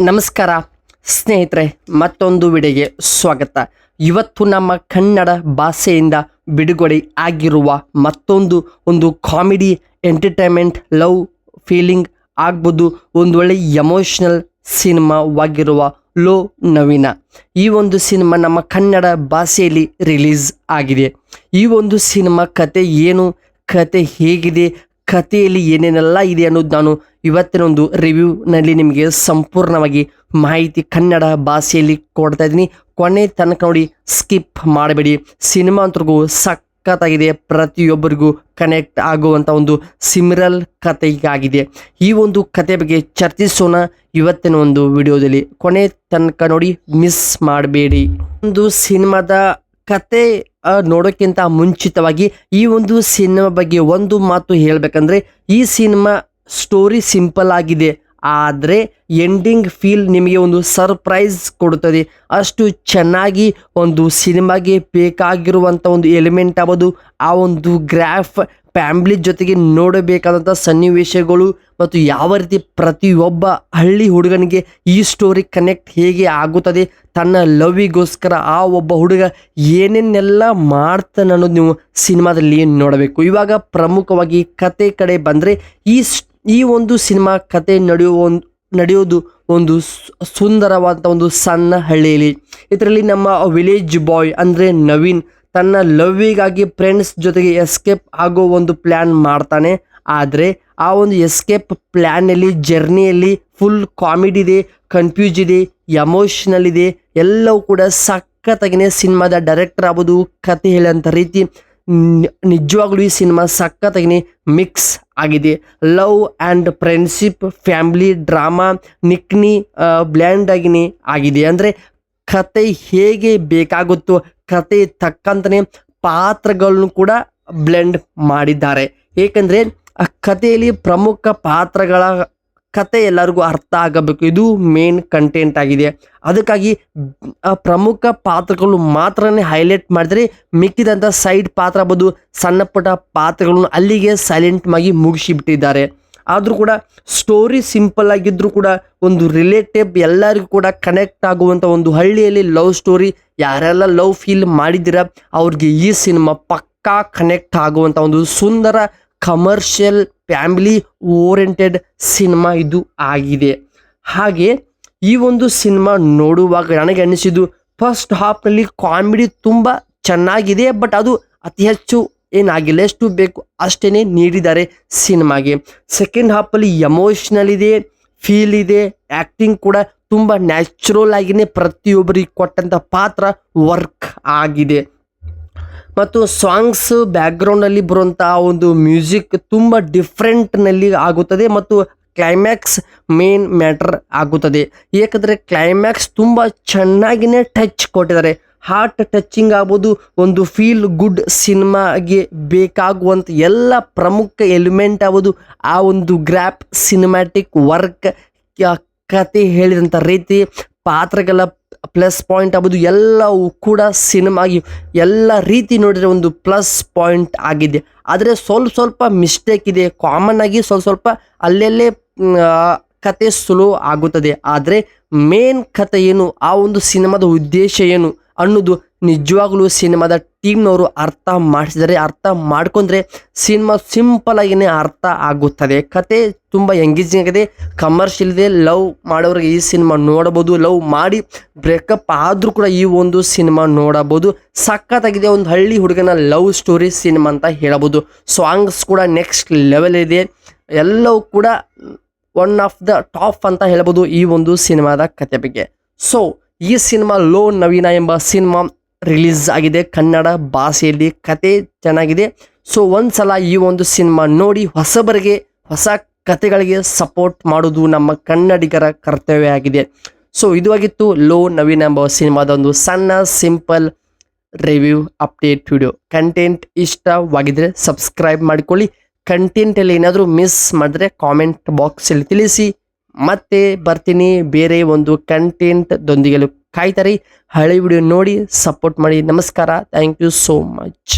ನಮಸ್ಕಾರ ಸ್ನೇಹಿತರೆ, ಮತ್ತೊಂದು ವಿಡಿಯೋಗೆ ಸ್ವಾಗತ. ಇವತ್ತು ನಮ್ಮ ಕನ್ನಡ ಭಾಷೆಯಿಂದ ಬಿಡುಗಡೆ ಆಗಿರುವ ಮತ್ತೊಂದು ಕಾಮಿಡಿ ಎಂಟರ್ಟೈನ್ಮೆಂಟ್ ಲವ್ ಫೀಲಿಂಗ್ ಆಗ್ಬೋದು, ಒಂದು ಒಳ್ಳೆ ಎಮೋಷನಲ್ ಸಿನಿಮಾವಾಗಿರುವ ಲೋ ನವೀನ. ಈ ಒಂದು ಸಿನಿಮಾ ನಮ್ಮ ಕನ್ನಡ ಭಾಷೆಯಲ್ಲಿ ರಿಲೀಸ್ ಆಗಿದೆ. ಈ ಒಂದು ಸಿನಿಮಾ ಕತೆ ಏನು, ಕತೆ ಹೇಗಿದೆ, ಕಥೆಯಲ್ಲಿ ಏನೇನೆಲ್ಲ ಇದೆ ಅನ್ನೋದು ನಾನು ಇವತ್ತಿನ ಒಂದು ರಿವ್ಯೂನಲ್ಲಿ ನಿಮಗೆ ಸಂಪೂರ್ಣವಾಗಿ ಮಾಹಿತಿ ಕನ್ನಡ ಭಾಷೆಯಲ್ಲಿ ಕೊಡ್ತಾ ಇದ್ದೀನಿ. ಕೊನೆ ತನಕ ನೋಡಿ, ಸ್ಕಿಪ್ ಮಾಡಬೇಡಿ. ಸಿನಿಮಾ ಅಂತರಿಗೂ ಸಖತ್ತಾಗಿದೆ, ಪ್ರತಿಯೊಬ್ಬರಿಗೂ ಕನೆಕ್ಟ್ ಆಗುವಂಥ ಒಂದು ಸಿಮಿರಲ್ ಕಥೆಯಾಗಿದೆ. ಈ ಒಂದು ಕತೆ ಬಗ್ಗೆ ಚರ್ಚಿಸೋಣ ಇವತ್ತಿನ ಒಂದು ವಿಡಿಯೋದಲ್ಲಿ. ಕೊನೆ ತನಕ ನೋಡಿ, ಮಿಸ್ ಮಾಡಬೇಡಿ. ಒಂದು ಸಿನಿಮಾದ ಕತೆ ನೋಡೋಕ್ಕಿಂತ ಮುಂಚಿತವಾಗಿ ಈ ಒಂದು ಸಿನಿಮಾ ಬಗ್ಗೆ ಒಂದು ಮಾತು ಹೇಳಬೇಕಂದ್ರೆ, ಈ ಸಿನಿಮಾ ಸ್ಟೋರಿ ಸಿಂಪಲ್ ಆಗಿದೆ, ಆದರೆ ಎಂಡಿಂಗ್ ಫೀಲ್ ನಿಮಗೆ ಒಂದು ಸರ್ಪ್ರೈಸ್ ಕೊಡುತ್ತದೆ. ಅಷ್ಟು ಚೆನ್ನಾಗಿ ಒಂದು ಸಿನಿಮಾಗೆ ಬೇಕಾಗಿರುವಂಥ ಒಂದು ಎಲಿಮೆಂಟ್ ಆಗ್ಬೋದು, ಆ ಒಂದು ಗ್ರಾಫ್, ಫ್ಯಾಮಿಲಿ ಜೊತೆಗೆ ನೋಡಬೇಕಾದಂಥ ಸನ್ನಿವೇಶಗಳು ಮತ್ತು ಯಾವ ರೀತಿ ಪ್ರತಿಯೊಬ್ಬ ಹಳ್ಳಿ ಹುಡುಗನಿಗೆ ಈ ಸ್ಟೋರಿ ಕನೆಕ್ಟ್ ಹೇಗೆ ಆಗುತ್ತದೆ, ತನ್ನ ಲವ್ವಿಗೋಸ್ಕರ ಆ ಒಬ್ಬ ಹುಡುಗ ಏನೇನೆಲ್ಲ ಮಾಡ್ತಾನೆ ಅನ್ನೋದು ನೀವು ಸಿನಿಮಾದಲ್ಲಿ ನೋಡಬೇಕು. ಇವಾಗ ಪ್ರಮುಖವಾಗಿ ಕತೆ ಕಡೆ ಬಂದರೆ, ಈ ಒಂದು ಸಿನಿಮಾ ಕತೆ ನಡೆಯೋದು ಒಂದು ಸುಂದರವಾದ ಒಂದು ಸಣ್ಣ ಹಳ್ಳಿಯಲ್ಲಿ. ಇದರಲ್ಲಿ ನಮ್ಮ ವಿಲೇಜ್ ಬಾಯ್ ಅಂದರೆ ನವೀನ್ ತನ್ನ ಲವ್ವಿಗಾಗಿ ಫ್ರೆಂಡ್ಸ್ ಜೊತೆಗೆ ಎಸ್ಕೇಪ್ ಆಗೋ ಒಂದು ಪ್ಲ್ಯಾನ್ ಮಾಡ್ತಾನೆ. ಆದರೆ ಆ ಒಂದು ಎಸ್ಕೇಪ್ ಪ್ಲ್ಯಾನಲ್ಲಿ, ಜರ್ನಿಯಲ್ಲಿ ಫುಲ್ ಕಾಮಿಡಿ ಇದೆ, ಕನ್ಫ್ಯೂಸ್ ಇದೆ, ಎಮೋಷ್ನಲ್ ಇದೆ, ಎಲ್ಲವೂ ಕೂಡ ಸಖತ್ತಾಗಿನೇ. ಸಿನಿಮಾದ ಡೈರೆಕ್ಟರ್ ಆಗ್ಬೋದು, ಕತೆ ಹೇಳೋಂಥ ರೀತಿ ನಿಜವಾಗ್ಲೂ ಈ ಸಿನಿಮಾ ಸಖತ್ತಾಗಿನೇ ಮಿಕ್ಸ್ ಆಗಿದೆ. Love and friendship, family, drama, ನಿಕ್ನಿ ಬ್ಲ್ಯಾಂಡ್ ಆಗಿನೇ ಆಗಿದೆ. ಅಂದರೆ ಕತೆ ಹೇಗೆ ಬೇಕಾಗುತ್ತೋ ಕತೆ ತಕ್ಕಂತನೇ ಪಾತ್ರಗಳನ್ನು ಕೂಡ ಬ್ಲೆಂಡ್ ಮಾಡಿದ್ದಾರೆ. ಏಕೆಂದರೆ ಆ ಕಥೆಯಲ್ಲಿ ಪ್ರಮುಖ ಪಾತ್ರಗಳ ಕತೆ ಎಲ್ಲರಿಗೂ ಅರ್ಥ ಆಗಬೇಕು, ಇದು ಮೇನ್ ಕಂಟೆಂಟ್ ಆಗಿದೆ. ಅದಕ್ಕಾಗಿ ಆ ಪ್ರಮುಖ ಪಾತ್ರಗಳು ಮಾತ್ರನೇ ಹೈಲೈಟ್ ಮಾಡಿದರೆ, ಮಿಕ್ಕಿದಂಥ ಸೈಡ್ ಪಾತ್ರ ಆಗ್ಬೋದು, ಸಣ್ಣ ಪುಟ್ಟ ಪಾತ್ರಗಳನ್ನು ಅಲ್ಲಿಗೆ ಸೈಲೆಂಟ್ ಆಗಿ ಮುಗಿಸಿಬಿಟ್ಟಿದ್ದಾರೆ. ಆದರೂ ಕೂಡ ಸ್ಟೋರಿ ಸಿಂಪಲ್ ಆಗಿದ್ದರೂ ಕೂಡ ಒಂದು ರಿಲೇಟಿವ್, ಎಲ್ಲರಿಗೂ ಕೂಡ ಕನೆಕ್ಟ್ ಆಗುವಂಥ ಒಂದು ಹಳ್ಳಿಯಲ್ಲಿ ಲವ್ ಸ್ಟೋರಿ. ಯಾರೆಲ್ಲ ಲವ್ ಫೀಲ್ ಮಾಡಿದ್ದೀರ ಅವ್ರಿಗೆ ಈ ಸಿನಿಮಾ ಪಕ್ಕಾ ಕನೆಕ್ಟ್ ಆಗುವಂಥ ಒಂದು ಸುಂದರ ಕಮರ್ಷಿಯಲ್ ಫ್ಯಾಮಿಲಿ ಓರಿಯೆಂಟೆಡ್ ಸಿನಿಮಾ ಇದು ಆಗಿದೆ. ಹಾಗೆ ಈ ಒಂದು ಸಿನಿಮಾ ನೋಡುವಾಗ ನನಗೆ ಅನಿಸಿದ್ದು, ಫಸ್ಟ್ ಹಾಫ್ನಲ್ಲಿ ಕಾಮಿಡಿ ತುಂಬ ಚೆನ್ನಾಗಿದೆ, ಬಟ್ ಅದು ಅತಿ ಹೆಚ್ಚು ಏನಾಗಿಲ್ಲ, ಎಷ್ಟು ಬೇಕು ಅಷ್ಟೇ ನೀಡಿದ್ದಾರೆ ಸಿನಿಮಾಗೆ. ಸೆಕೆಂಡ್ ಹಾಫಲ್ಲಿ ಎಮೋಷ್ನಲ್ ಇದೆ, ಫೀಲ್ ಇದೆ, ಆ್ಯಕ್ಟಿಂಗ್ ಕೂಡ ತುಂಬ ನ್ಯಾಚುರಲ್ ಆಗಿನೇ ಪ್ರತಿಯೊಬ್ಬರಿಗೆ ಕೊಟ್ಟಂಥ ಪಾತ್ರ ವರ್ಕ್ ಆಗಿದೆ. ಮತ್ತು ಸಾಂಗ್ಸ್ ಬ್ಯಾಕ್ಗ್ರೌಂಡಲ್ಲಿ ಬರುವಂಥ ಒಂದು ಮ್ಯೂಸಿಕ್ ತುಂಬ ಡಿಫ್ರೆಂಟ್ನಲ್ಲಿ ಆಗುತ್ತದೆ ಮತ್ತು ಕ್ಲೈಮ್ಯಾಕ್ಸ್ ಮೇನ್ ಮ್ಯಾಟರ್ ಆಗುತ್ತದೆ. ಏಕೆಂದರೆ ಕ್ಲೈಮ್ಯಾಕ್ಸ್ ತುಂಬ ಚೆನ್ನಾಗಿನೇ ಟಚ್ ಕೊಟ್ಟಿದ್ದಾರೆ. ಹಾರ್ಟ್ ಟಚಿಂಗ್ ಆಗ್ಬೋದು, ಒಂದು ಫೀಲ್ ಗುಡ್ ಸಿನಿಮಾಗೆ ಬೇಕಾಗುವಂಥ ಎಲ್ಲ ಪ್ರಮುಖ ಎಲಿಮೆಂಟ್ ಆಗ್ಬೋದು, ಆ ಒಂದು ಗ್ರ್ಯಾಪ್, ಸಿನಿಮ್ಯಾಟಿಕ್ ವರ್ಕ್, ಕತೆ ಹೇಳಿದಂಥ ರೀತಿ, ಪಾತ್ರಗಳ ಪ್ಲಸ್ ಪಾಯಿಂಟ್ ಆಗ್ಬೋದು, ಎಲ್ಲವೂ ಕೂಡ ಸಿನಿಮಾಗಿ ಎಲ್ಲ ರೀತಿ ನೋಡಿದರೆ ಒಂದು ಪ್ಲಸ್ ಪಾಯಿಂಟ್ ಆಗಿದೆ. ಆದರೆ ಸ್ವಲ್ಪ ಮಿಸ್ಟೇಕ್ ಇದೆ, ಕಾಮನ್ ಆಗಿ ಸ್ವಲ್ಪ ಅಲ್ಲೆಲ್ಲೇ ಕತೆ ಸ್ಲೋ ಆಗುತ್ತದೆ. ಆದರೆ ಮೇನ್ ಕತೆ ಏನು, ಆ ಒಂದು ಸಿನಿಮಾದ ಉದ್ದೇಶ ಏನು ಅನ್ನೋದು ನಿಜವಾಗ್ಲೂ ಸಿನಿಮಾದ ಟೀಮ್ನವರು ಅರ್ಥ ಮಾಡಿಸಿದರೆ, ಅರ್ಥ ಮಾಡ್ಕೊಂಡ್ರೆ ಸಿನಿಮಾ ಸಿಂಪಲ್ ಆಗಿನೇ ಅರ್ಥ ಆಗುತ್ತದೆ. ಕತೆ ತುಂಬ ಎಂಗೇಜಿಂಗ್ ಆಗಿದೆ, ಕಮರ್ಷಿಯಲ್ ಇದೆ. ಲವ್ ಮಾಡೋರಿಗೆ ಈ ಸಿನಿಮಾ ನೋಡಬಹುದು, ಲವ್ ಮಾಡಿ ಬ್ರೇಕಪ್ ಆದರೂ ಕೂಡ ಈ ಒಂದು ಸಿನಿಮಾ ನೋಡಬಹುದು. ಸಖತ್ತಾಗಿದೆ, ಒಂದು ಹಳ್ಳಿ ಹುಡುಗನ ಲವ್ ಸ್ಟೋರಿ ಸಿನಿಮಾ ಅಂತ ಹೇಳಬಹುದು. ಸಾಂಗ್ಸ್ ಕೂಡ ನೆಕ್ಸ್ಟ್ ಲೆವೆಲ್ ಇದೆ, ಎಲ್ಲವೂ ಕೂಡ ಒನ್ ಆಫ್ ದ ಟಾಪ್ ಅಂತ ಹೇಳ್ಬೋದು ಈ ಒಂದು ಸಿನಿಮಾದ ಕತೆ ಬಗ್ಗೆ. ಸೊ ಈ ಸಿನಿಮಾ ಲೋ ನವೀನ ಎಂಬ ಸಿನಿಮಾ ರಿಲೀಸ್ ಆಗಿದೆ ಕನ್ನಡ ಭಾಷೆಯಲ್ಲಿ. ಕತೆ ಚೆನ್ನಾಗಿದೆ. ಸೊ ಒಂದ್ಸಲ ಈ ಒಂದು ಸಿನಿಮಾ ನೋಡಿ ಹೊಸಬರಿಗೆ, ಹೊಸ ಕತೆಗಳಿಗೆ ಸಪೋರ್ಟ್ ಮಾಡೋದು ನಮ್ಮ ಕನ್ನಡಿಗರ ಕರ್ತವ್ಯ ಆಗಿದೆ. ಸೊ ಇದು ಆಗಿತ್ತು ಲೋ ನವೀನ ಎಂಬ ಸಿನಿಮಾದ ಒಂದು ಸಣ್ಣ simple review update video. Content ಇಷ್ಟವಾಗಿದ್ರೆ ಸಬ್ಸ್ಕ್ರೈಬ್ ಮಾಡಿಕೊಳ್ಳಿ. ಕಂಟೆಂಟಲ್ಲಿ ಏನಾದರೂ ಮಿಸ್ ಮಾಡಿದ್ರೆ ಕಾಮೆಂಟ್ ಬಾಕ್ಸಲ್ಲಿ ತಿಳಿಸಿ. ಮತ್ತೆ ಬರ್ತೀನಿ ಬೇರೆ ಒಂದು ಕಂಟೆಂಟ್ ದೊಂದಿಗೆ. ಕಾಯ್ತಾರೆ, ಹಳೆ ವಿಡಿಯೋ ನೋಡಿ ಸಪೋರ್ಟ್ ಮಾಡಿ. ನಮಸ್ಕಾರ, ಥ್ಯಾಂಕ್ ಯು ಸೋ ಮಚ್.